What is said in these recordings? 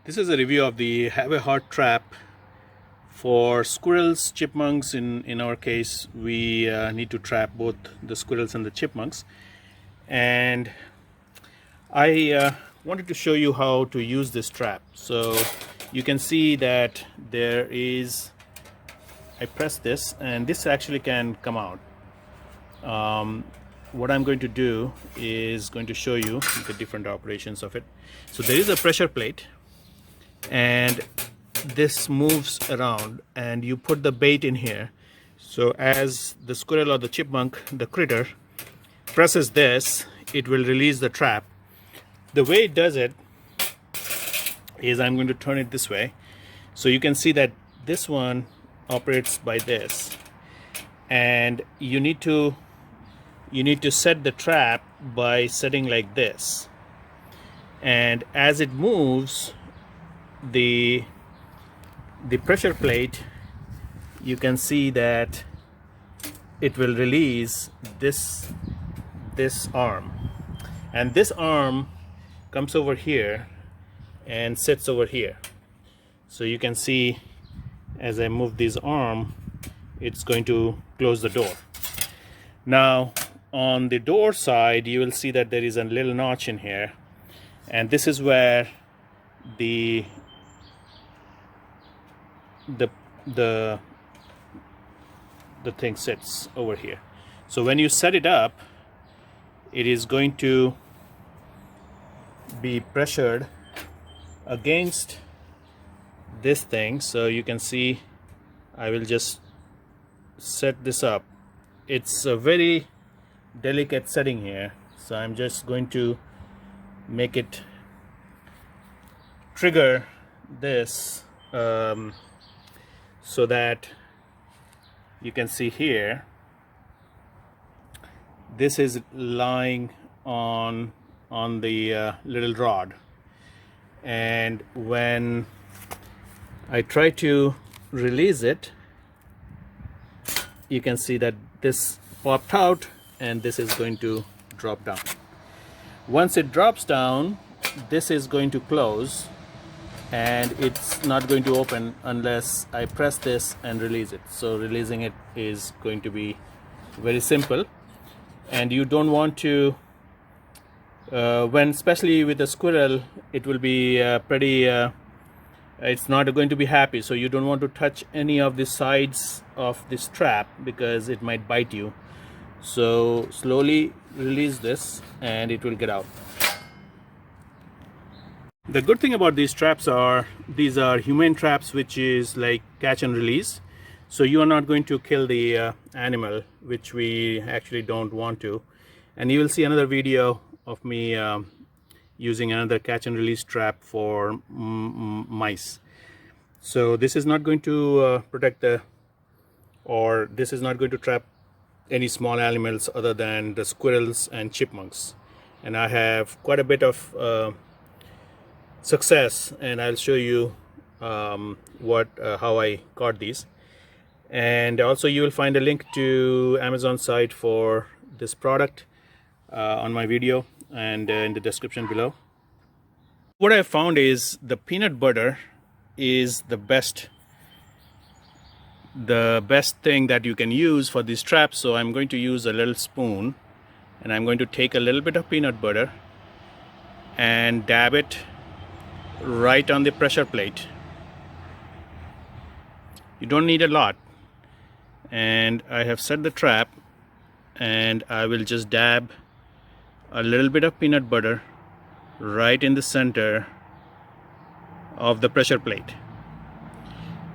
This is a review of the Havahart trap for squirrels, chipmunks. In our case, we need to trap both the squirrels and the chipmunks. And I wanted to show you how to use this trap. So you can see that there is, I press this and this actually can come out. What I'm going to do is going to show you the different operations of it. So there is a pressure plate, and this moves around and you put the bait in here. So as the squirrel or the chipmunk, the critter, presses this, it will release the trap. The way it does it is, I'm going to turn it this way, so you can see that this one operates by this, and you need to set the trap by setting like this, and as it moves the pressure plate, you can see that it will release this arm, and this arm comes over here and sits over here. So you can see as I move this arm, it's going to close the door. Now on the door side, you will see that there is a little notch in here, and this is where the thing sits over here. So when you set it up, it is going to be pressured against this thing. So you can see, I will just set this up. It's a very delicate setting here, so I'm just going to make it trigger this so that you can see here, this is lying on the little rod, and when I try to release it, you can see that this popped out and this is going to drop down. Once it drops down, this is going to close, and it's not going to open unless I press this and release it. So releasing it is going to be very simple, and you don't want to especially with a squirrel, it will be it's not going to be happy, so you don't want to touch any of the sides of this trap because it might bite you. So slowly release this and it will get out. The good thing about these traps are, these are humane traps, which is like catch and release. So you are not going to kill the animal, which we actually don't want to. And you will see another video of me using another catch and release trap for mice. So this is not going to protect this is not going to trap any small animals other than the squirrels and chipmunks. And I have quite a bit of success, and I'll show you how I caught these. And also you will find a link to Amazon site for this product on my video and in the description below. What I found is the peanut butter is the best thing that you can use for these traps. So I'm going to use a little spoon, and I'm going to take a little bit of peanut butter and dab it right on the pressure plate. You don't need a lot. And I have set the trap, and I will just dab a little bit of peanut butter right in the center of the pressure plate,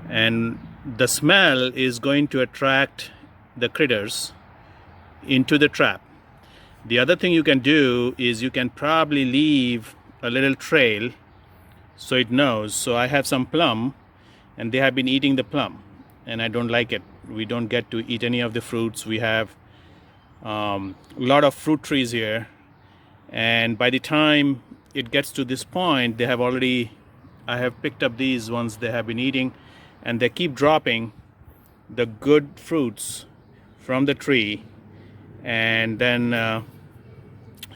and the smell is going to attract the critters into the trap. The other thing you can do is you can probably leave a little trail so it knows. So I have some plum, and they have been eating the plum, and I don't like it. We don't get to eat any of the fruits. We have a lot of fruit trees here, and by the time it gets to this point, I have picked up these ones they have been eating, and they keep dropping the good fruits from the tree, and then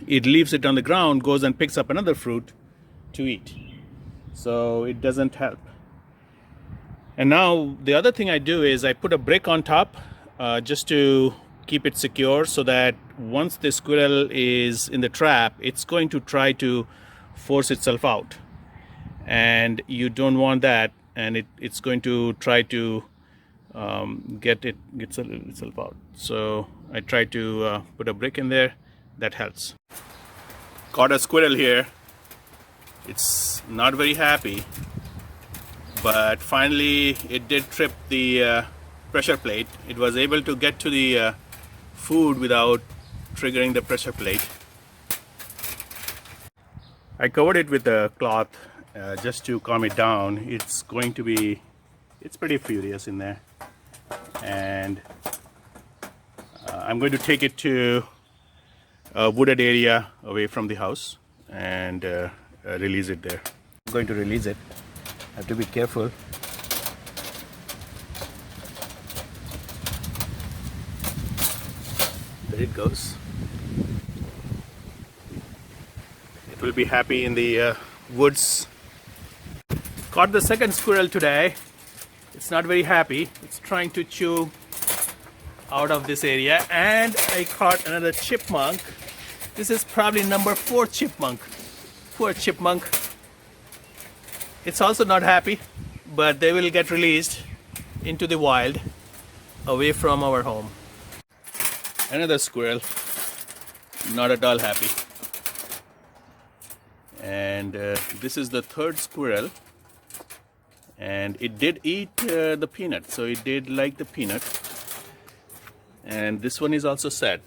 it leaves it on the ground, goes and picks up another fruit to eat. so it doesn't help. And now the other thing I do is I put a brick on top just to keep it secure, so that once the squirrel is in the trap, it's going to try to force itself out, and you don't want that, and it's going to try to get itself out. So I try to put a brick in there. That helps. Caught a squirrel here. It's not very happy, but finally it did trip the pressure plate. It was able to get to the food without triggering the pressure plate. I covered it with a cloth just to calm it down. It's pretty furious in there, and I'm going to take it to a wooded area away from the house and release it there. I'm going to release it. I have to be careful. There it goes. It will be happy in the woods. Caught the second squirrel today. It's not very happy. It's trying to chew out of this area. And I caught another chipmunk. This is probably number 4 chipmunk. Poor chipmunk. It's also not happy, but they will get released into the wild away from our home. Another squirrel, not at all happy. And this is the third squirrel, and it did eat the peanut, so it did like the peanut. And this one is also sad,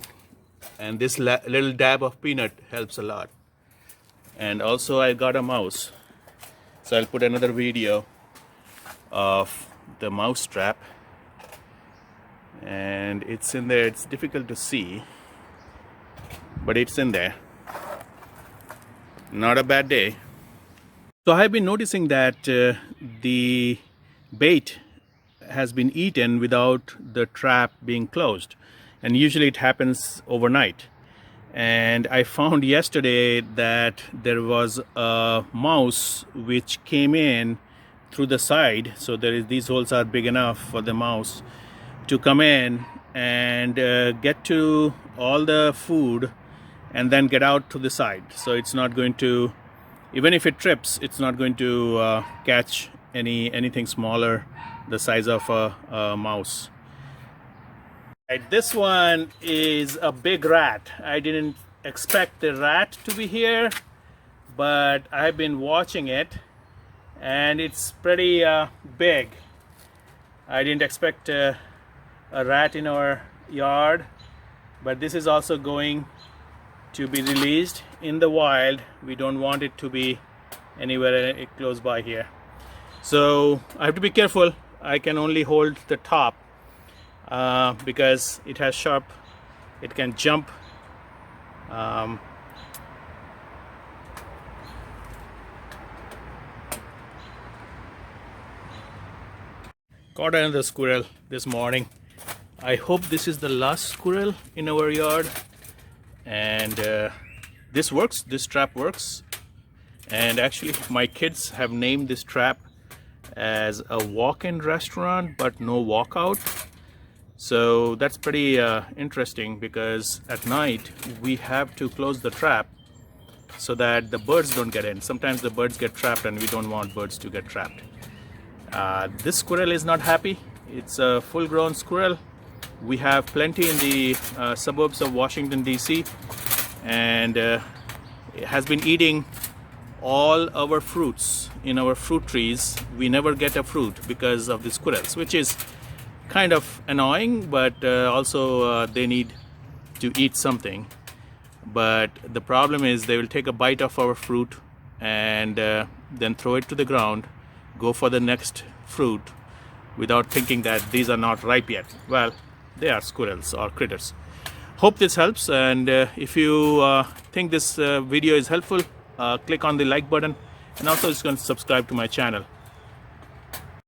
and this little dab of peanut helps a lot. And also I got a mouse, so I'll put another video of the mouse trap, and it's in there. It's difficult to see, but it's in there. Not a bad day. So I've been noticing that the bait has been eaten without the trap being closed, and usually it happens overnight. And I found yesterday that there was a mouse which came in through the side. So these holes are big enough for the mouse to come in and get to all the food and then get out to the side. So it's not going to, even if it trips, it's not going to catch anything smaller the size of a mouse. Right, this one is a big rat. I didn't expect the rat to be here, but I've been watching it, and it's pretty big. I didn't expect a rat in our yard, but this is also going to be released in the wild. We don't want it to be anywhere close by here, so I have to be careful. I can only hold the top because it has sharp, it can jump. Caught another squirrel this morning. I hope this is the last squirrel in our yard, and this works. This trap works, and actually my kids have named this trap as a walk-in restaurant but no walkout. So that's pretty interesting, because at night we have to close the trap so that the birds don't get in. Sometimes the birds get trapped, and we don't want birds to get trapped. This squirrel is not happy. It's a full-grown squirrel. We have plenty in the suburbs of Washington, D.C., and it has been eating all our fruits in our fruit trees. We never get a fruit because of the squirrels, which is kind of annoying, but also they need to eat something. But the problem is they will take a bite of our fruit and then throw it to the ground, go for the next fruit without thinking that these are not ripe yet. Well, they are squirrels or critters. Hope this helps, and if you think this video is helpful, click on the like button, and also just going to subscribe to my channel.